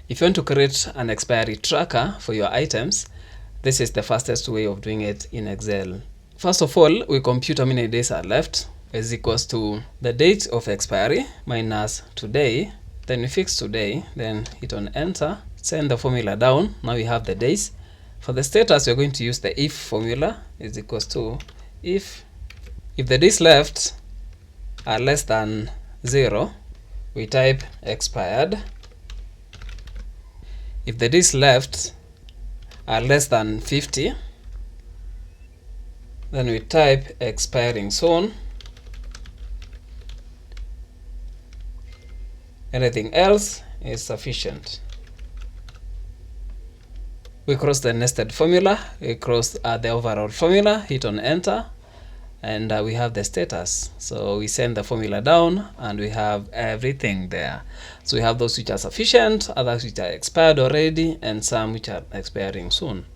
If you want to create an expiry tracker for your items, this is the fastest way of doing it in Excel. First of all, we compute how many days are left, is equals to the date of expiry minus today. Then we fix today, then hit on enter, send the formula down. Now we have the days. For the status, we're going to use the if formula, is equals to if the days left are less than 0, we type expired. If the days left are less than 50, then we type expiring soon. Anything else is sufficient. We cross the nested formula, we cross the overall formula, hit on enter, and we have the status. So we send the formula down and we have everything there. So we have those which are sufficient, others which are expired already, and some which are expiring soon.